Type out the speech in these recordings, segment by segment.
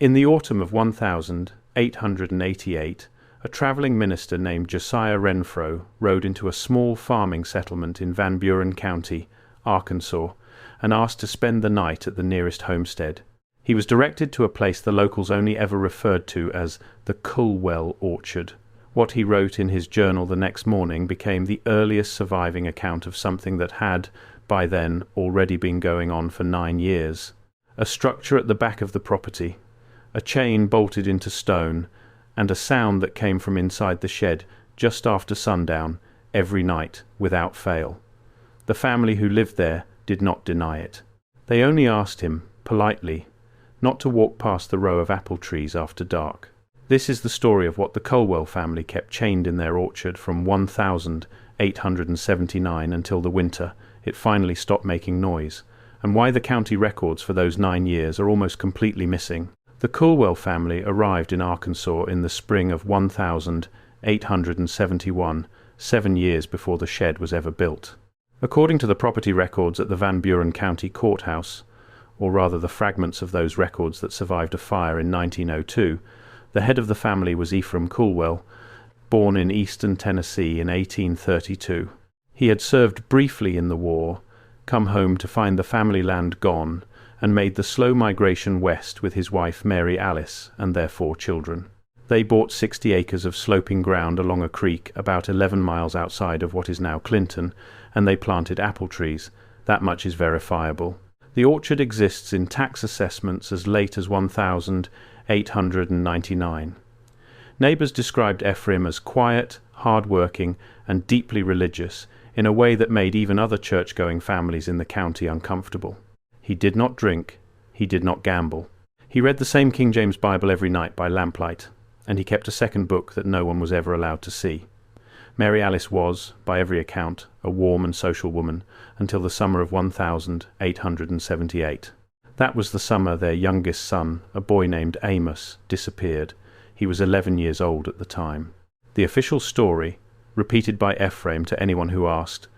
In the autumn of 1888, a travelling minister named Josiah Renfro rode into a small farming settlement in Van Buren County, Arkansas, and asked to spend the night at the nearest homestead. He was directed to a place the locals only ever referred to as the Culwell orchard. What he wrote in his journal the next morning became the earliest surviving account of something that had, by then, already been going on for 9 years. A structure at the back of the property, a chain bolted into stone, and a sound that came from inside the shed just after sundown every night without fail. The family who lived there did not deny it. They only asked him, politely, not to walk past the row of apple trees after dark. This is the story of what the Culwell family kept chained in their orchard from 1879 until the winter it finally stopped making noise, and why the county records for those 9 years are almost completely missing. The Culwell family arrived in Arkansas in the spring of 1871, 7 years before the shed was ever built. According to the property records at the Van Buren County Courthouse, or rather the fragments of those records that survived a fire in 1902, the head of the family was Ephraim Culwell, born in eastern Tennessee in 1832. He had served briefly in the war, come home to find the family land gone, and made the slow migration west with his wife Mary Alice and their 4 children. They bought 60 acres of sloping ground along a creek about 11 miles outside of what is now Clinton, and they planted apple trees. That much is verifiable. The orchard exists in tax assessments as late as 1899. Neighbors described Ephraim as quiet, hard-working, and deeply religious, in a way that made even other church-going families in the county uncomfortable. He did not drink. He did not gamble. He read the same King James Bible every night by lamplight, and he kept a second book that no one was ever allowed to see. Mary Alice was, by every account, a warm and social woman until the summer of 1878. That was the summer their youngest son, a boy named Amos, disappeared. He was 11 years old at the time. The official story, repeated by Ephraim to anyone who asked,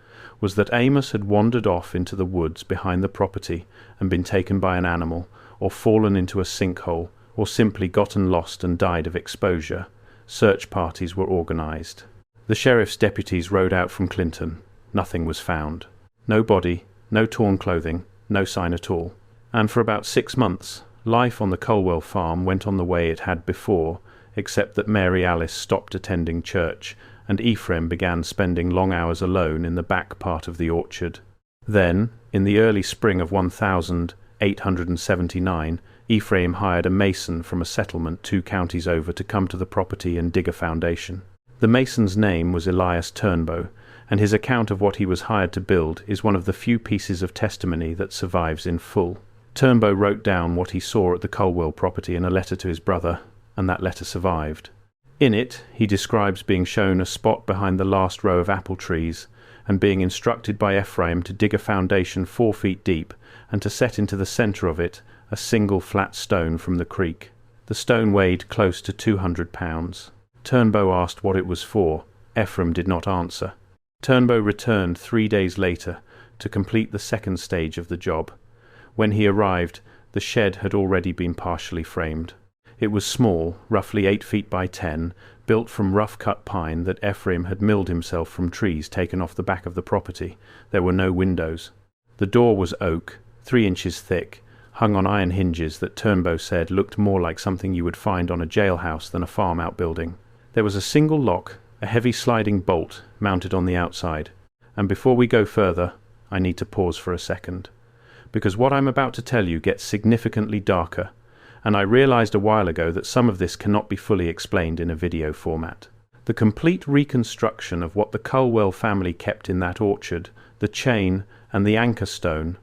was that Amos had wandered off into the woods behind the property and been taken by an animal, or fallen into a sinkhole, or simply gotten lost and died of exposure. Search parties were organized. The sheriff's deputies rode out from Clinton. Nothing was found. No body, no torn clothing, no sign at all. And for about 6 months, life on the Culwell farm went on the way it had before, except that Mary Alice stopped attending church, and Ephraim began spending long hours alone in the back part of the orchard. Then, in the early spring of 1879, Ephraim hired a mason from a settlement 2 counties over to come to the property and dig a foundation. The mason's name was Elias Turnbow, and his account of what he was hired to build is one of the few pieces of testimony that survives in full. Turnbow wrote down what he saw at the Culwell property in a letter to his brother, and that letter survived. In it, he describes being shown a spot behind the last row of apple trees, and being instructed by Ephraim to dig a foundation 4 feet deep, and to set into the centre of it a single flat stone from the creek. The stone weighed close to 200 pounds. Turnbow asked what it was for. Ephraim did not answer. Turnbow returned 3 days later to complete the second stage of the job. When he arrived, the shed had already been partially framed. It was small, roughly 8 feet by 10, built from rough-cut pine that Ephraim had milled himself from trees taken off the back of the property. There were no windows. The door was oak, 3 inches thick, hung on iron hinges that Turnbow said looked more like something you would find on a jailhouse than a farm outbuilding. There was a single lock, a heavy sliding bolt mounted on the outside. And before we go further, I need to pause for a second, because what I'm about to tell you gets significantly darker, and I realized a while ago that some of this cannot be fully explained in a video format. The complete reconstruction of what the Culwell family kept in that orchard, the chain and the anchor stone,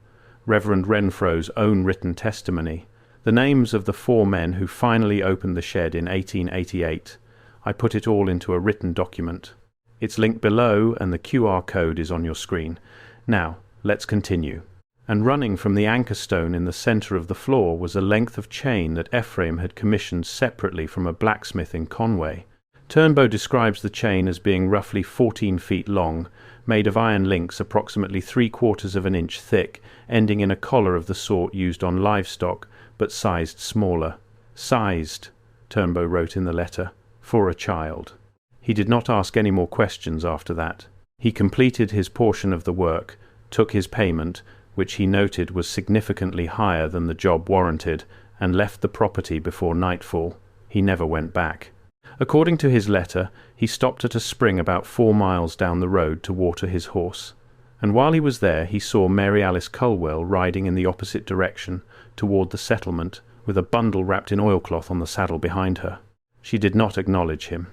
Reverend Renfro's own written testimony, the names of the 4 men who finally opened the shed in 1888, I put it all into a written document. It's linked below and the QR code is on your screen. Now, let's continue. And running from the anchor stone in the centre of the floor was a length of chain that Ephraim had commissioned separately from a blacksmith in Conway. Turnbow describes the chain as being roughly 14 feet long, made of iron links approximately 3/4 of an inch thick, ending in a collar of the sort used on livestock, but sized smaller. "Sized," Turnbow wrote in the letter, "for a child." He did not ask any more questions after that. He completed his portion of the work, took his payment, which he noted was significantly higher than the job warranted, and left the property before nightfall. He never went back. According to his letter, he stopped at a spring about 4 miles down the road to water his horse, and while he was there he saw Mary Alice Culwell riding in the opposite direction toward the settlement with a bundle wrapped in oilcloth on the saddle behind her. She did not acknowledge him.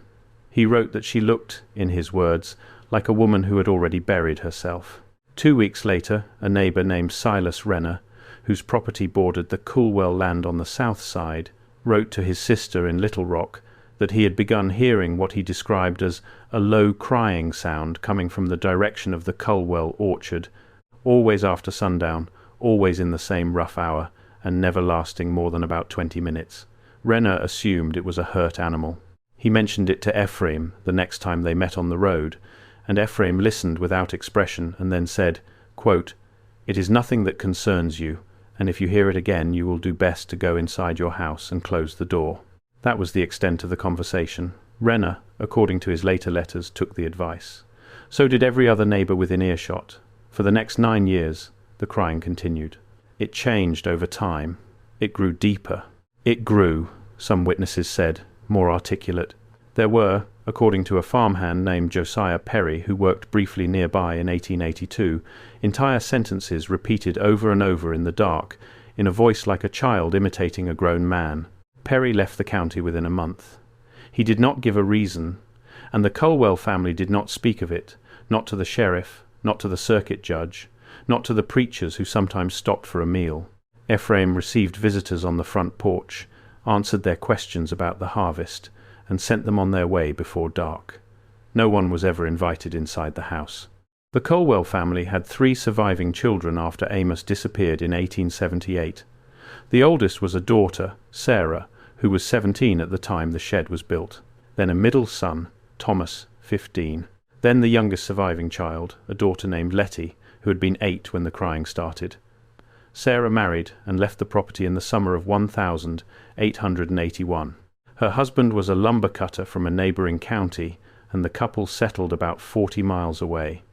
He wrote that she looked, in his words, like a woman who had already buried herself. 2 weeks later, a neighbour named Silas Renner, whose property bordered the Culwell land on the south side, wrote to his sister in Little Rock that he had begun hearing what he described as a low crying sound coming from the direction of the Culwell orchard, always after sundown, always in the same rough hour, and never lasting more than about 20 minutes. Renner assumed it was a hurt animal. He mentioned it to Ephraim the next time they met on the road, and Ephraim listened without expression and then said, quote, "It is nothing that concerns you, and if you hear it again you will do best to go inside your house and close the door." That was the extent of the conversation. Renner, according to his later letters, took the advice. So did every other neighbour within earshot. For the next 9 years, the crying continued. It changed over time. It grew deeper. It grew, some witnesses said, more articulate. There were, according to a farmhand named Josiah Perry, who worked briefly nearby in 1882, entire sentences repeated over and over in the dark, in a voice like a child imitating a grown man. Perry left the county within a month. He did not give a reason, and the Culwell family did not speak of it, not to the sheriff, not to the circuit judge, not to the preachers who sometimes stopped for a meal. Ephraim received visitors on the front porch, answered their questions about the harvest, and sent them on their way before dark. No one was ever invited inside the house. The Culwell family had 3 surviving children after Amos disappeared in 1878. The oldest was a daughter, Sarah, who was 17 at the time the shed was built. Then a middle son, Thomas, 15. Then the youngest surviving child, a daughter named Letty, who had been 8 when the crying started. Sarah married and left the property in the summer of 1881. Her husband was a lumber cutter from a neighbouring county, and the couple settled about 40 miles away.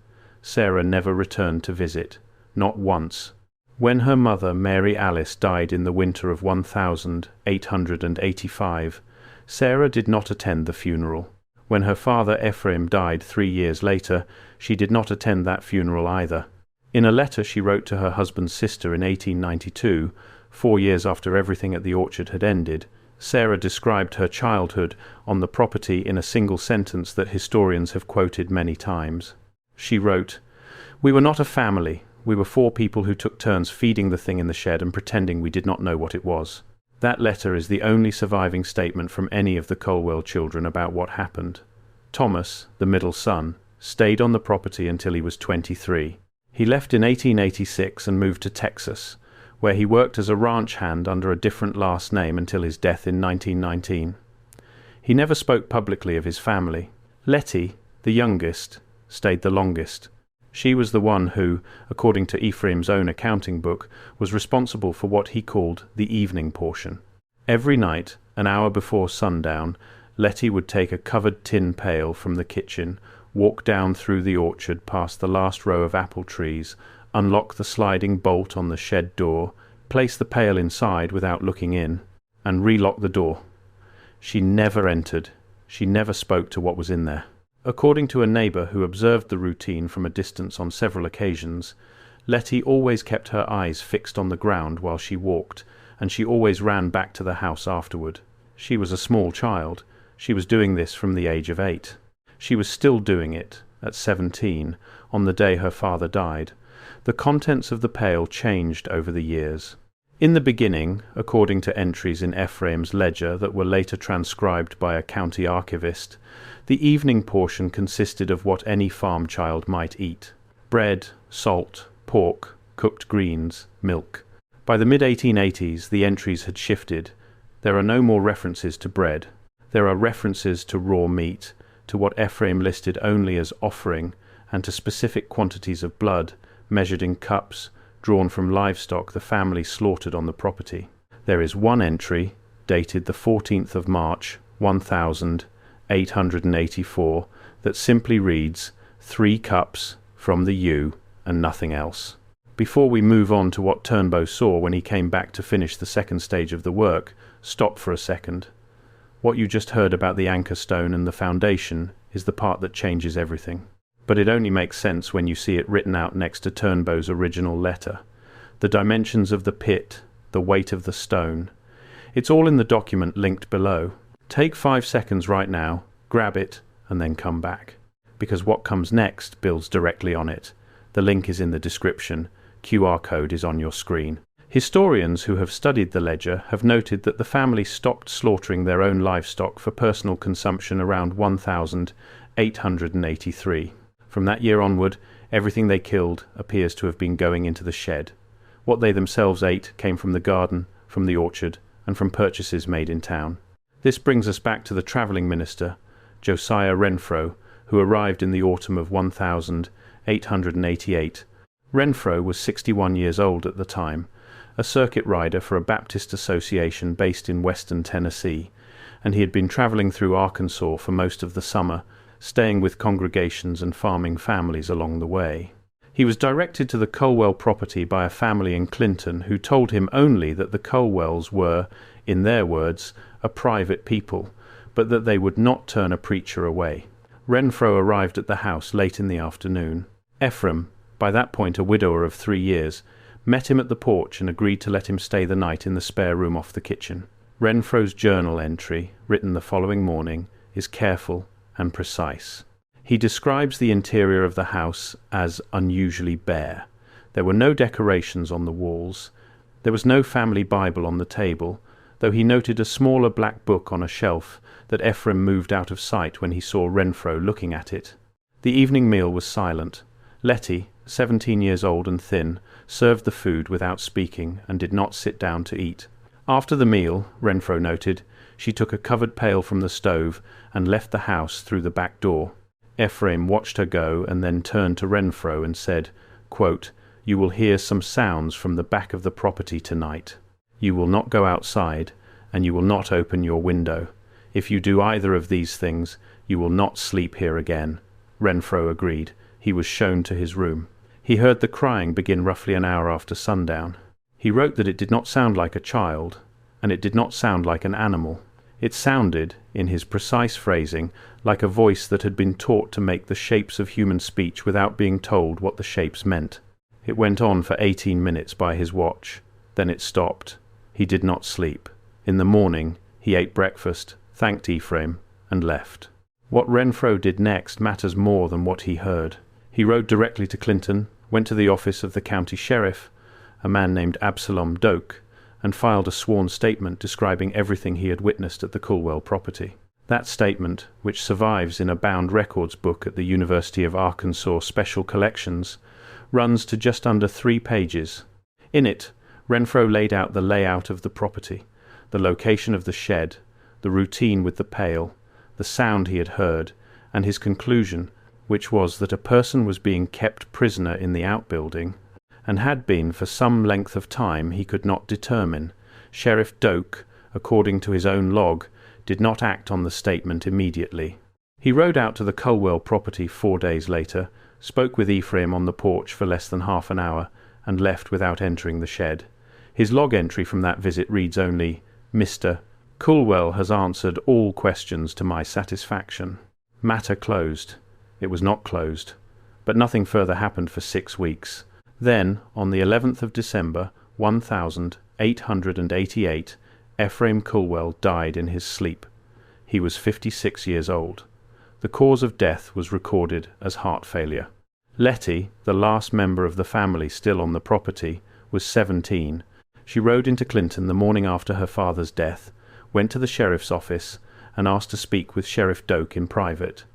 Sarah never returned to visit, not once. When her mother, Mary Alice, died in the winter of 1885, Sarah did not attend the funeral. When her father Ephraim died 3 years later, she did not attend that funeral either. In a letter she wrote to her husband's sister in 1892, 4 years after everything at the orchard had ended, Sarah described her childhood on the property in a single sentence that historians have quoted many times. She wrote, "We were not a family. We were 4 people who took turns feeding the thing in the shed and pretending we did not know what it was." That letter is the only surviving statement from any of the Culwell children about what happened. Thomas, the middle son, stayed on the property until he was 23. He left in 1886 and moved to Texas, where he worked as a ranch hand under a different last name until his death in 1919. He never spoke publicly of his family. Letty, the youngest, stayed the longest. She was the one who, according to Ephraim's own accounting book, was responsible for what he called the evening portion. Every night, an hour before sundown, Letty would take a covered tin pail from the kitchen, walk down through the orchard past the last row of apple trees, unlock the sliding bolt on the shed door, place the pail inside without looking in, and relock the door. She never entered. She never spoke to what was in there. According to a neighbour who observed the routine from a distance on several occasions, Letty always kept her eyes fixed on the ground while she walked, and she always ran back to the house afterward. She was a small child. She was doing this from the age of 8. She was still doing it, at 17, on the day her father died. The contents of the pail changed over the years. In the beginning, according to entries in Ephraim's ledger that were later transcribed by a county archivist, the evening portion consisted of what any farm child might eat: bread, salt, pork, cooked greens, milk. By the mid-1880s, the entries had shifted. There are no more references to bread. There are references to raw meat, to what Ephraim listed only as offering, and to specific quantities of blood, measured in cups, drawn from livestock the family slaughtered on the property. There is one entry, dated the 14th of March, 1884, that simply reads, 3 cups from the U and nothing else. Before we move on to what Turnbow saw when he came back to finish the second stage of the work, stop for a second. What you just heard about the anchor stone and the foundation is the part that changes everything. But it only makes sense when you see it written out next to Turnbow's original letter. The dimensions of the pit, the weight of the stone. It's all in the document linked below. Take 5 seconds right now, grab it, and then come back. Because what comes next builds directly on it. The link is in the description. QR code is on your screen. Historians who have studied the ledger have noted that the family stopped slaughtering their own livestock for personal consumption around 1883. From that year onward, everything they killed appears to have been going into the shed. What they themselves ate came from the garden, from the orchard, and from purchases made in town. This brings us back to the travelling minister, Josiah Renfrew, who arrived in the autumn of 1888. Renfrew was 61 years old at the time, a circuit rider for a Baptist association based in western Tennessee, and he had been travelling through Arkansas for most of the summer, staying with congregations and farming families along the way. He was directed to the Culwell property by a family in Clinton who told him only that the Culwells were, in their words, a private people, but that they would not turn a preacher away. Renfrew arrived at the house late in the afternoon. Ephraim, by that point a widower of 3 years, met him at the porch and agreed to let him stay the night in the spare room off the kitchen. Renfrew's journal entry, written the following morning, is careful and precise. He describes the interior of the house as unusually bare. There were no decorations on the walls. There was no family Bible on the table, though he noted a smaller black book on a shelf that Ephraim moved out of sight when he saw Renfrew looking at it. The evening meal was silent. Letty, 17 years old and thin, served the food without speaking and did not sit down to eat. After the meal, Renfrew noted, she took a covered pail from the stove and left the house through the back door. Ephraim watched her go and then turned to Renfrew and said, quote, "You will hear some sounds from the back of the property tonight. You will not go outside, and you will not open your window. If you do either of these things, you will not sleep here again." Renfrew agreed. He was shown to his room. He heard the crying begin roughly an hour after sundown. He wrote that it did not sound like a child, and it did not sound like an animal. It sounded, in his precise phrasing, like a voice that had been taught to make the shapes of human speech without being told what the shapes meant. It went on for 18 minutes by his watch. Then it stopped. He did not sleep. In the morning, he ate breakfast, thanked Ephraim, and left. What Renfrew did next matters more than what he heard. He rode directly to Clinton, went to the office of the county sheriff, a man named Absalom Doak, and filed a sworn statement describing everything he had witnessed at the Culwell property. That statement, which survives in a bound records book at the University of Arkansas Special Collections, runs to just under 3 pages. In it, Renfrew laid out the layout of the property, the location of the shed, the routine with the pail, the sound he had heard, and his conclusion, which was that a person was being kept prisoner in the outbuilding, and had been for some length of time he could not determine. Sheriff Doak, according to his own log, did not act on the statement immediately. He rode out to the Culwell property 4 days later, spoke with Ephraim on the porch for less than half an hour, and left without entering the shed. His log entry from that visit reads only, "Mr. Culwell has answered all questions to my satisfaction." Matter closed. It was not closed, but nothing further happened for 6 weeks. Then, on the 11th of December, 1888, Ephraim Culwell died in his sleep. He was 56 years old. The cause of death was recorded as heart failure. Letty, the last member of the family still on the property, was 17. She rode into Clinton the morning after her father's death, went to the sheriff's office, and asked to speak with Sheriff Doak in private.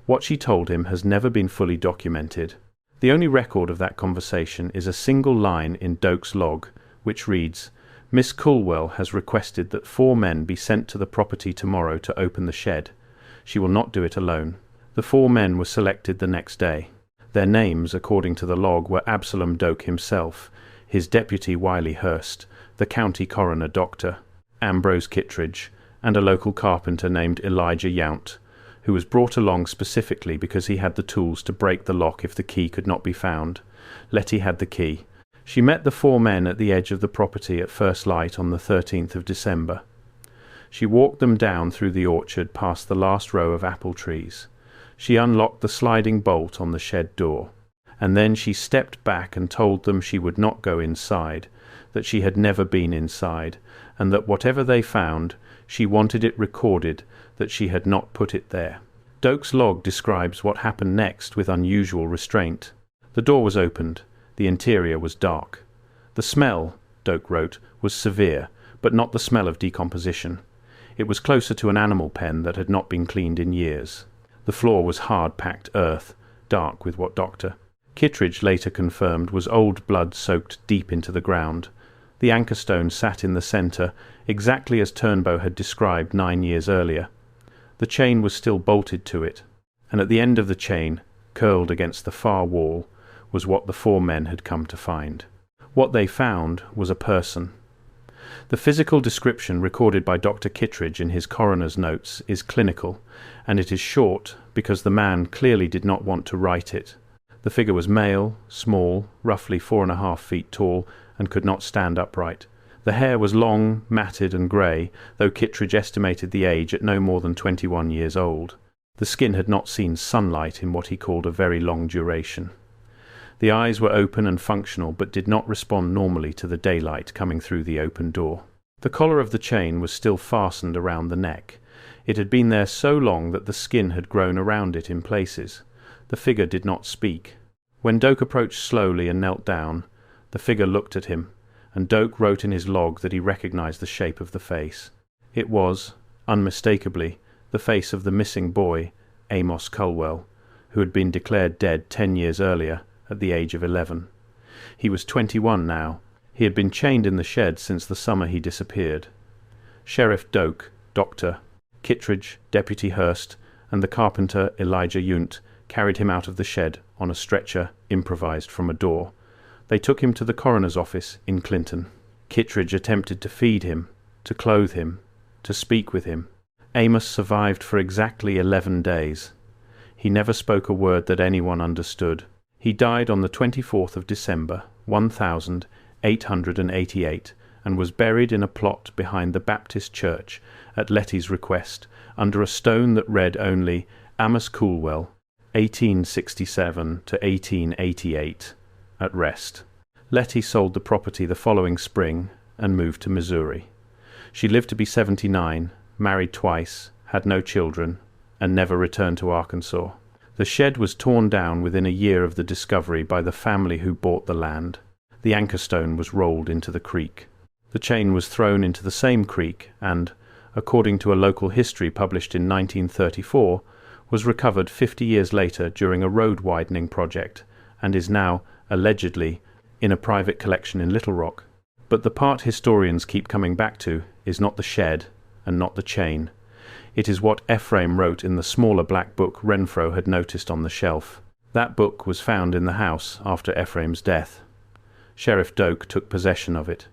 What she told him has never been fully documented. The only record of that conversation is a single line in Doak's log, which reads, "Miss Culwell has requested that 4 men be sent to the property tomorrow to open the shed. She will not do it alone." The 4 men were selected the next day. Their names, according to the log, were Absalom Doak himself, his deputy Wiley Hurst, the county coroner doctor, Ambrose Kittredge, and a local carpenter named Elijah Yount, who was brought along specifically because he had the tools to break the lock if the key could not be found. Letty had the key. She met the 4 men at the edge of the property at first light on the 13th of December. She walked them down through the orchard past the last row of apple trees. She unlocked the sliding bolt on the shed door, and then she stepped back and told them she would not go inside, that she had never been inside, and that whatever they found, she wanted it recorded that she had not put it there. Doak's log describes what happened next with unusual restraint. The door was opened. The interior was dark. The smell, Doak wrote, was severe, but not the smell of decomposition. It was closer to an animal pen that had not been cleaned in years. The floor was hard-packed earth, dark with what Dr. Kittredge later confirmed was old blood soaked deep into the ground. The anchor stone sat in the centre, exactly as Turnbow had described 9 years earlier. The chain was still bolted to it, and at the end of the chain, curled against the far wall, was what the 4 men had come to find. What they found was a person. The physical description recorded by Dr. Kittredge in his coroner's notes is clinical, and it is short because the man clearly did not want to write it. The figure was male, small, roughly 4.5 feet tall, and could not stand upright. The hair was long, matted and grey, though Kittredge estimated the age at no more than 21 years old. The skin had not seen sunlight in what he called a very long duration. The eyes were open and functional, but did not respond normally to the daylight coming through the open door. The collar of the chain was still fastened around the neck. It had been there so long that the skin had grown around it in places. The figure did not speak. When Doak approached slowly and knelt down, the figure looked at him, and Doak wrote in his log that he recognized the shape of the face. It was, unmistakably, the face of the missing boy, Amos Culwell, who had been declared dead 10 years earlier, at the age of 11. He was 21 now. He had been chained in the shed since the summer he disappeared. Sheriff Doak, Dr. Kittredge, Deputy Hurst, and the carpenter Elijah Yount carried him out of the shed on a stretcher improvised from a door. They took him to the coroner's office in Clinton. Kittredge attempted to feed him, to clothe him, to speak with him. Amos survived for exactly 11 days. He never spoke a word that anyone understood. He died on the 24th of December, 1888, and was buried in a plot behind the Baptist church at Letty's request, under a stone that read only Amos Culwell, 1867 to 1888, at rest. Letty sold the property the following spring and moved to Missouri. She lived to be 79, married twice, had no children, and never returned to Arkansas. The shed was torn down within a year of the discovery by the family who bought the land. The anchor stone was rolled into the creek. The chain was thrown into the same creek and, according to a local history published in 1934, was recovered 50 years later during a road widening project and is now, allegedly, in a private collection in Little Rock. But the part historians keep coming back to is not the shed and not the chain. It is what Ephraim wrote in the smaller black book Renfro had noticed on the shelf. That book was found in the house after Ephraim's death. Sheriff Doak took possession of it.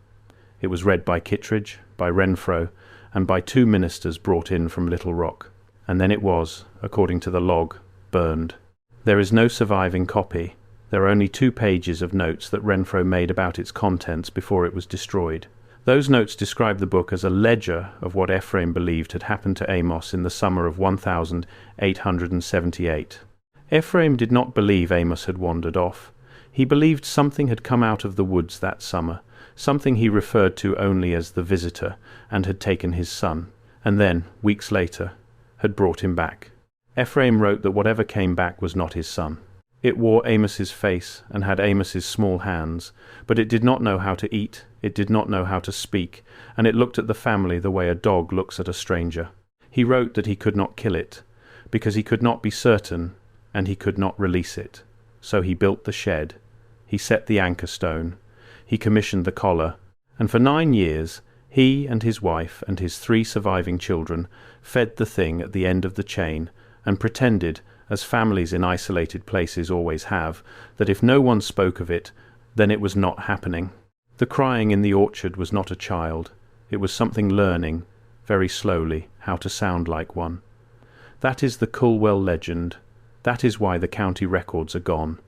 It was read by Kittredge, by Renfro, and by 2 ministers brought in from Little Rock. And then it was, according to the log, burned. There is no surviving copy. There are only 2 pages of notes that Renfro made about its contents before it was destroyed. Those notes describe the book as a ledger of what Ephraim believed had happened to Amos in the summer of 1878. Ephraim did not believe Amos had wandered off. He believed something had come out of the woods that summer, something he referred to only as the visitor, and had taken his son, and then, weeks later, had brought him back. Ephraim wrote that whatever came back was not his son. It wore Amos's face and had Amos's small hands, but it did not know how to eat, it did not know how to speak, and it looked at the family the way a dog looks at a stranger. He wrote that he could not kill it, because he could not be certain, and he could not release it. So he built the shed, he set the anchor stone, he commissioned the collar, and for 9 years he and his wife and his 3 surviving children fed the thing at the end of the chain and pretended, as families in isolated places always have, that if no one spoke of it, then it was not happening. The crying in the orchard was not a child, It was something learning, very slowly, how to sound like one. That is the Culwell legend. That is why the county records are gone.